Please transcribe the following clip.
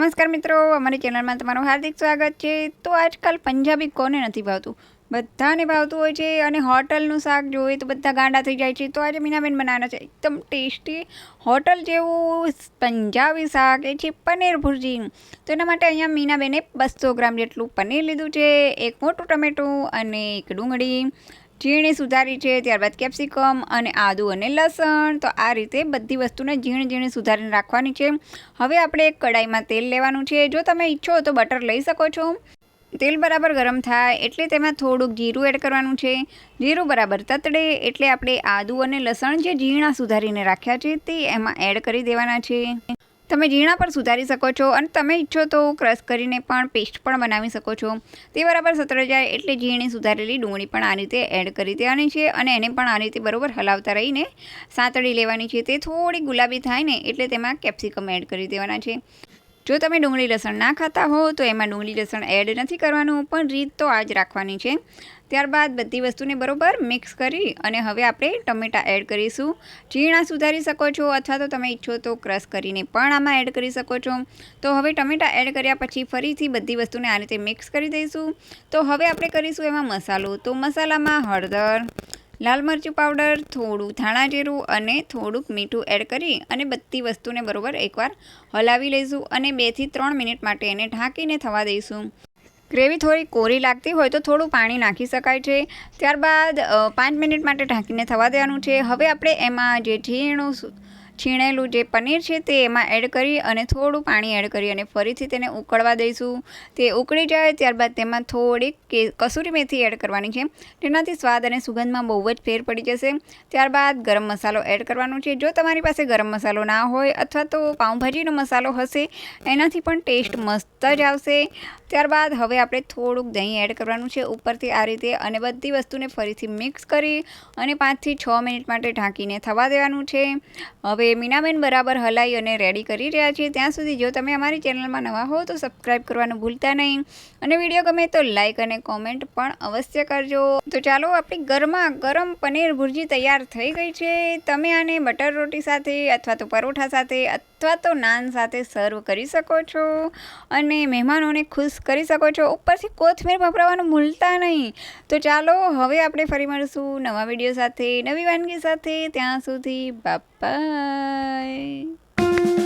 નમસ્કાર મિત્રો, અમારી ચેનલમાં તમારું હાર્દિક સ્વાગત છે। તો આજકાલ પંજાબી કોને નથી ભાવતું, બધાને ભાવતું હોય છે અને હોટલનું શાક જોઈએ તો બધા ગાંડા થઈ જાય છે। તો આજે મીનાબેન બનાવવાના છે એકદમ ટેસ્ટી હોટલ જેવું પંજાબી શાક, એ છે પનીર ભુરજી। તો એના માટે અહીંયા મીનાબેને 200 ગ્રામ જેટલું પનીર લીધું છે, એક મોટું ટમેટું અને એક ડુંગળી ઝીણી સુધારી છે, ત્યારબાદ કેપ્સિકમ અને આદુ અને લસણ। તો આ રીતે બધી વસ્તુને ઝીણી ઝીણી સુધારીને રાખવાની છે। હવે આપણે એક કડાઈમાં તેલ લેવાનું છે, જો તમે ઈચ્છો તો બટર લઈ શકો છો। તેલ બરાબર ગરમ થાય એટલે તેમાં થોડુંક જીરું એડ કરવાનું છે। જીરું બરાબર તતડે એટલે આપણે આદુ અને લસણ જે ઝીણા સુધારીને રાખ્યા છે તે એમાં એડ કરી દેવાના છે। તમે ઝીણા પણ સુધારી શકો છો અને તમે ઈચ્છો તો ક્રશ કરીને પણ પેસ્ટ પણ બનાવી શકો છો। તે બરાબર સતળાઈ જાય એટલે ઝીણી સુધારેલી ડુંગળી પણ આ રીતે એડ કરી દેવાની છે અને એને પણ આ રીતે બરાબર હલાવતા રહીને સાંતળી લેવાની છે। તે થોડી ગુલાબી થાય ને એટલે તેમાં કેપ્સિકમ એડ કરી દેવાના છે। જો તમે ડુંગળી લસણ ના ખાતા હો તો એમાં ડુંગળી લસણ એડ નથી કરવાનું, પણ રીત તો આ જ રાખવાની છે। ત્યારબાદ બધી વસ્તુને બરાબર મિક્સ કરી અને હવે આપણે ટમેટાં એડ કરીશું। ઝીણા સુધારી શકો છો અથવા તો તમે ઈચ્છો તો ક્રશ કરીને પણ આમાં એડ કરી શકો છો। તો હવે ટમેટાં એડ કર્યા પછી ફરીથી બધી વસ્તુને આ રીતે મિક્સ કરી દઈશું। તો હવે આપણે કરીશું એમાં મસાલો। તો મસાલામાં હળદર, લાલ મરચું પાવડર, થોડું ધાણા જીરું અને થોડુંક મીઠું એડ કરી અને બધી વસ્તુને બરાબર એકવાર હલાવી લઈશું અને 2 થી 3 મિનિટ માટે એને ઢાંકીને થવા દઈશું। ગ્રેવી થોડી કોરી લાગતી હોય તો થોડું પાણી નાખી શકાય છે। ત્યારબાદ 5 મિનિટ માટે ઢાંકીને થવા દેવાનું છે। હવે આપણે એમાં જે છીણેલું જે પનીર છે તે એમાં એડ કરી અને થોડું પાણી એડ કરી અને ફરીથી તેને ઉકળવા દઈશું। તે ઉકળી જાય ત્યારબાદ તેમાં થોડીક કસૂરી મેથી એડ કરવાની છે, તેનાથી સ્વાદ અને સુગંધમાં બહુ જ ફેર પડી જશે। ત્યારબાદ ગરમ મસાલો એડ કરવાનો છે। જો તમારી પાસે ગરમ મસાલો ના હોય અથવા તો પાઉંભાજીનો મસાલો હશે એનાથી પણ ટેસ્ટ મસ્ત જ આવશે। ત્યારબાદ હવે આપણે થોડુંક દહીં એડ કરવાનું છે ઉપરથી આ રીતે અને બધી વસ્તુને ફરીથી મિક્સ કરી અને 5 થી 6 મિનિટ માટે ઢાંકીને થવા દેવાનું છે। હવે મીનાબેન બરાબર હલાઈ અને રેડી કરી રહ્યા છે। ત્યાં સુધી જો તમે અમારી ચેનલમાં નવા હો તો સબસ્ક્રાઈબ કરવાનું ભૂલતા નહીં અને વિડીયો ગમે તો લાઈક અને કોમેન્ટ પણ અવશ્ય કરજો। તો ચાલો, આપણી ગરમા ગરમ પનીર ભુરજી તૈયાર થઈ ગઈ છે। તમે આને બટર રોટી સાથે અથવા તો પરોઠા સાથે અથવા તો નાન સાથે સર્વ કરી શકો છો અને મહેમાનોને ખુશ કરી શકો છો। ઉપરથી કોથમીર ભભરાવાનું ભૂલતા નહીં। તો ચાલો, હવે આપણે ફરી મળીશું નવા વિડીયો સાથે, નવી વાનગી સાથે। ત્યાં સુધી બાય બાય।